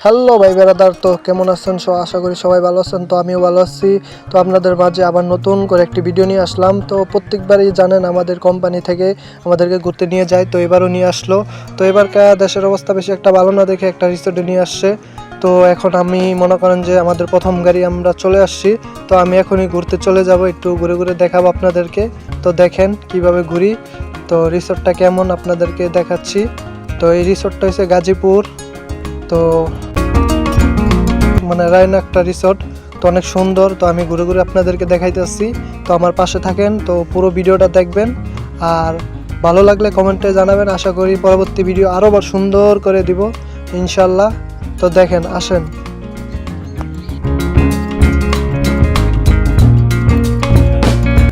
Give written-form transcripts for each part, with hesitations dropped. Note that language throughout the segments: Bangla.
হ্যালো ভাই বেরাদার, তো কেমন আছেন? আশা করি সবাই ভালো আছেন। তো আমিও ভালো আছি। তো আপনাদের মাঝে আবার নতুন করে একটি ভিডিও নিয়ে আসলাম। তো প্রত্যেকবারই জানেন আমাদের কোম্পানি থেকে আমাদেরকে ঘুরতে নিয়ে যায়, তো এবারও নিয়ে আসলো। তো এবারকার দেশের অবস্থা বেশি একটা ভালো না দেখে একটা রিসোর্টে নিয়ে আসছে। তো এখন আমি মনে করেন যে আমাদের প্রথম গাড়ি আমরা চলে আসছি। তো আমি এখনই ঘুরতে চলে যাব, একটু ঘুরে ঘুরে দেখাবো আপনাদেরকে। তো দেখেন কিভাবে ঘুরি। তো রিসোর্টটা কেমন আপনাদেরকে দেখাচ্ছি। তো এই রিসোর্টটা হচ্ছে গাজীপুর, তো মানে রায়না একটা রিসোর্ট। তো অনেক সুন্দর। তো আমি ঘুরে ঘুরে আপনাদেরকে দেখাইতেছি। তো আমার পাশে থাকেন, তো পুরো ভিডিওটা দেখবেন। আর ভালো লাগলে কমেন্টে জানাবেন। আশা করি পরবর্তী ভিডিও আরও সুন্দর করে দিব ইনশাল্লাহ। তো দেখেন, আসেন।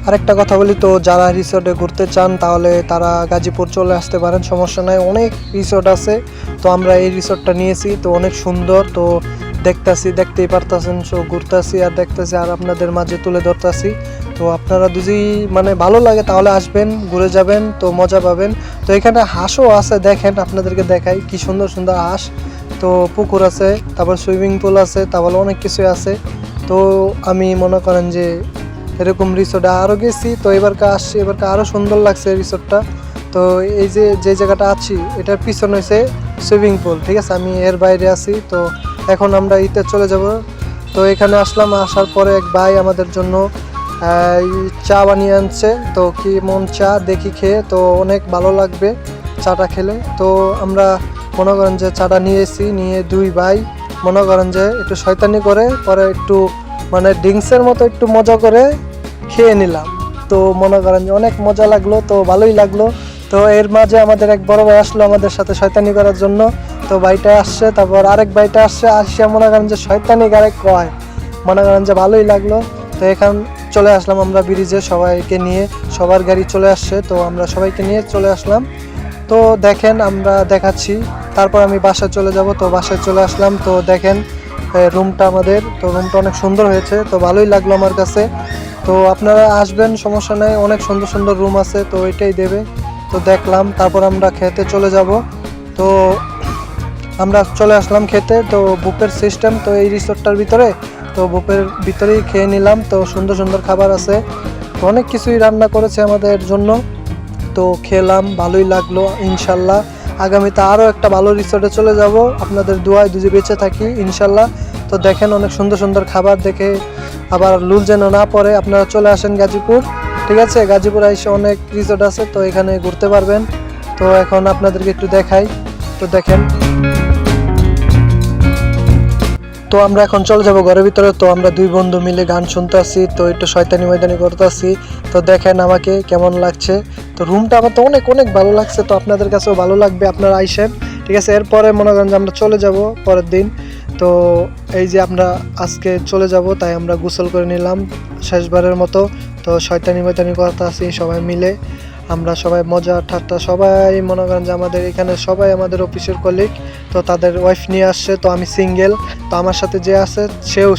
আরেকটা কথা বলি, তো যারা রিসোর্টে ঘুরতে চান তাহলে তারা গাজীপুর চলে আসতে পারেন, সমস্যা নাই, অনেক রিসোর্ট আছে। তো আমরা এই রিসোর্টটা নিয়েছি, তো অনেক সুন্দর। তো দেখতেই পারতেছেন। সো ঘুরতেছি আর দেখতেছি আর আপনাদের মাঝে তুলে ধরতেছি। তো আপনারা যদি মানে ভালো লাগে তাহলে আসবেন, ঘুরে যাবেন, তো মজা পাবেন। তো এখানে হাঁসও আছে, দেখেন আপনাদেরকে দেখাই কি সুন্দর সুন্দর হাঁস। তো পুকুর আছে, তারপর সুইমিং পুল আছে, তারপর অনেক কিছুই আছে। তো আমি মনে করেন যে এরকম রিসোর্টে আরও গেছি, তো এবারকে আসছি, এবারকে আরও সুন্দর লাগছে রিসোর্টটা। তো এই যে জায়গাটা আছি এটার পিছনে হয়েছে সুইমিং পুল, ঠিক আছে। আমি এর বাইরে আছি। তো এখন আমরা ইতে চলে যাব। তো এখানে আসলাম, আসার পরে এক ভাই আমাদের জন্য চা বানিয়ে আনছে। তো কি মন চা দেখি খেয়ে, তো অনেক ভালো লাগবে চাটা খেলে। তো আমরা মনে করেন যে চাটা নিয়ে দুই ভাই মনে করেন যে একটু শয়তানি করে পরে একটু মানে ড্রিঙ্কসের মতো একটু মজা করে খেয়ে নিলাম। তো মনে করেন যে অনেক মজা লাগলো, তো ভালোই লাগলো। তো এর মাঝে আমাদের এক বড় ভাই আসলো আমাদের সাথে শয়তানি করার জন্য। তো ভাইটা আসছে, তারপর আরেক ভাইটা আসিয়া মনে করেন যে শয়তানি গারে কয়, মনে করেন যে ভালোই লাগলো। তো এখন চলে আসলাম আমরা ব্রিজে, সবাইকে নিয়ে, সবার গাড়ি চলে আসছে। তো আমরা সবাইকে নিয়ে চলে আসলাম। তো দেখেন আমরা দেখাচ্ছি। তারপর আমি বাসায় চলে যাব। তো বাসায় চলে আসলাম। তো দেখেন রুমটা আমাদের, তো রুমটা অনেক সুন্দর হয়েছে, তো ভালোই লাগলো আমার কাছে। তো আপনারা আসবেন, সমস্যা নেই, অনেক সুন্দর সুন্দর রুম আছে, তো এটাই দেবে। তো দেখলাম, তারপর আমরা খেতে চলে যাব। তো আমরা চলে আসলাম খেতে। তো বুফের সিস্টেম তো এই রিসোর্টটার ভিতরে, তো বুফের ভিতরেই খেয়ে নিলাম। তো সুন্দর সুন্দর খাবার আছে, তো অনেক কিছুই রান্না করেছে আমাদের জন্য। তো খেলাম, ভালোই লাগলো। ইনশাল্লাহ আগামীতে আরও একটা ভালো রিসোর্টে চলে যাব, আপনাদের দোয়ায় যদি বেঁচে থাকি ইনশাল্লাহ। তো দেখেন অনেক সুন্দর সুন্দর খাবার দেখে আবার লুল যেন না পড়ে, আপনারা চলে আসেন গাজীপুর, ঠিক আছে। গাজীপুর এসে অনেক রিসোর্ট আছে, তো এখানে ঘুরতে পারবেন। তো এখন আপনাদেরকে একটু দেখাই। তো দেখেন, তো আমরা এখন চলে যাব ঘরের ভিতরে। তো আমরা দুই বন্ধু মিলে গান শুনতে আসি, তো একটু শয়তানি ময়দানি করতে আসি। তো দেখেন আমাকে কেমন লাগছে। তো রুমটা আমার তো অনেক অনেক ভালো লাগছে, তো আপনাদের কাছেও ভালো লাগবে, আপনারা আইসেন, ঠিক আছে। এরপরে মনে করেন যে আমরা চলে যাব পরের দিন। তো এই যে আমরা আজকে চলে যাব, তাই আমরা গোসল করে নিলাম শেষবারের মতো। তো শয়তানি ময়দানি করতে আসি সবাই মিলে, আমরা সবাই মজা ঠাট্টা, সবাই মনে করেন যে আমাদের এখানে সবাই আমাদের অফিসের কলিগ। তো তাদের ওয়াইফ নিয়ে আসছে, তো আমি সিঙ্গেল। তো আমার সাথে যে আছে সেও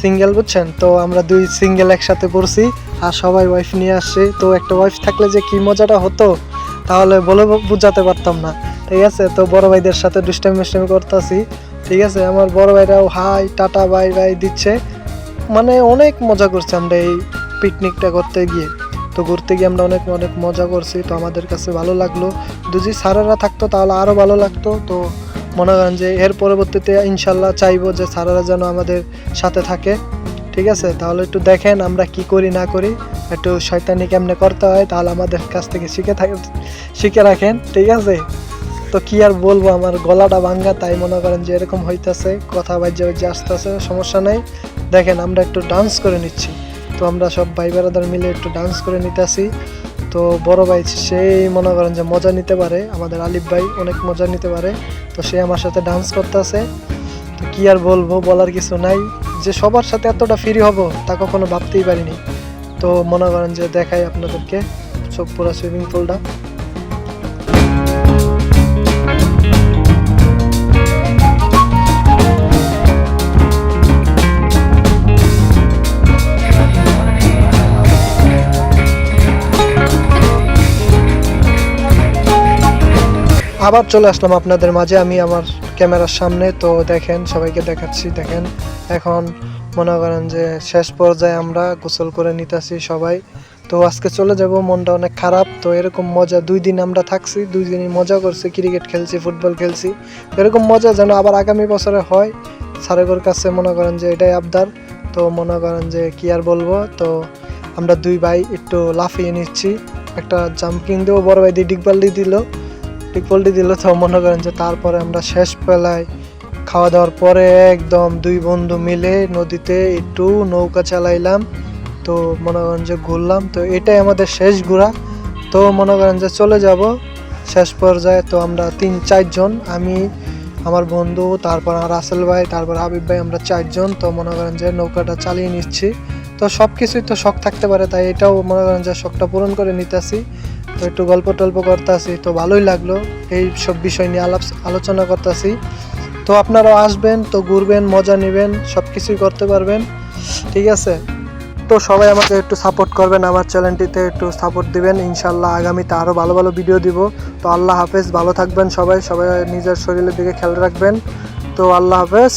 সিঙ্গেল বুঝছেন। তো আমরা দুই সিঙ্গেল একসাথে পড়ছি, আর সবাই ওয়াইফ নিয়ে আসছে। তো একটা ওয়াইফ থাকলে যে কি মজাটা হতো তাহলে বলে বুঝাতে পারতাম না, ঠিক আছে। তো বড় ভাইদের সাথে দুষ্টামি করতেছি, ঠিক আছে। আমার বড় ভাইরাও হাই টাটা বাই বাই দিচ্ছে, মানে অনেক মজা করছি আমরা এই পিকনিকটা করতে গিয়ে। তো ঘুরতে গিয়ে আমরা অনেক অনেক মজা করছি, তো আমাদের কাছে ভালো লাগলো। যদি স্যারেরা থাকতো তাহলে আরও ভালো লাগতো। তো মনে করেন যে এর পরবর্তীতে ইনশাল্লাহ চাইবো যে স্যারেরা যেন আমাদের সাথে থাকে, ঠিক আছে। তাহলে একটু দেখেন আমরা কি করি না করি, একটু শয়তানি কেমনে করতে হয়, তাহলে আমাদের কাছ থেকে শিখে রাখেন, ঠিক আছে। তো কি আর বলবো, আমার গলাটা ভাঙ্গা, তাই মনে করেন যে এরকম হইতেছে, কথা বাজ্যে আসতেছে, সমস্যা নাই। দেখেন আমরা একটু ডান্স করে নিচ্ছি। তো আমরা সব ভাই বেড়াদার মিলে একটু ডান্স করে নিতেছি। তো বড় ভাই সেই মনে করেন যে মজা নিতে পারে, আমাদের আলিফ ভাই অনেক মজা নিতে পারে। তো সে আমার সাথে ডান্স করতেছে। তো কি আর বলবো, বলার কিছু নাই, যে সবার সাথে এতটা ফ্রি হব তা কখনো ভাবতেই পারিনি। তো মনে করেন যে দেখাই আপনাদেরকে সব পুরো সুইমিং পুলটা। আবার চলে আসলাম আপনাদের মাঝে আমি আমার ক্যামেরার সামনে। তো দেখেন, সবাইকে দেখাচ্ছি, দেখেন এখন মনে করেন যে শেষ পর্যায়ে আমরা গোসল করে নিতেছি সবাই। তো আজকে চলে যাব, মনটা অনেক খারাপ। তো এরকম মজা 2 দিন আমরা থাকছি, 2 দিনই মজা করছি, ক্রিকেট খেলছি, ফুটবল খেলছি। এরকম মজা যেন আবার আগামী বছরে হয়, স্যারের কাছে মনে করেন যে এটাই আবদার। তো মনে করেন যে কি আর বলবো, তো আমরা 2 ভাই একটু লাফিয়ে নিচ্ছি, একটা জাম্পিং দেবো, বড় ভাই দিয়ে ডিগবাল্টি দিল। তো মনে করেন যে তারপরে আমরা শেষ বেলায় খাওয়া দাওয়ার পরে একদম 2 বন্ধু মিলে নদীতে একটু নৌকা চালাইলাম। তো মনে করেন যে ঘুরলাম। তো এটাই আমাদের শেষ ঘোরা। তো মনে করেন যে চলে যাব শেষ পর্যায়ে। তো আমরা 3-4 জন, আমি, আমার বন্ধু, তারপর রাসেল ভাই, তারপর হাবিব ভাই, আমরা 4 জন। তো মনে করেন যে নৌকাটা চালিয়ে নিচ্ছি। তো সব কিছুই তো শখ থাকতে পারে, তাই এটাও মনে করেন যে শখটা পূরণ করে নিতেছি। তো একটু গল্প টল্প করতেছি, তো ভালোই লাগলো এই সব বিষয় নিয়ে আলোচনা করতেছি। তো আপনারাও আসবেন, তো ঘুরবেন, মজা নেবেন, সব কিছুই করতে পারবেন, ঠিক আছে? তো সবাই আমাকে একটু সাপোর্ট করবেন, আমার চ্যানেলটিতে একটু সাপোর্ট দিবেন। ইনশাল্লাহ আগামীতে আরও ভালো ভালো ভিডিও দিব। তো আল্লাহ হাফেজ, ভালো থাকবেন সবাই, নিজের শরীরের দিকে খেয়াল রাখবেন। তো আল্লাহ হাফেজ,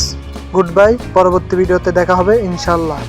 গুড বাই, পরবর্তী ভিডিওতে দেখা হবে ইনশাল্লাহ।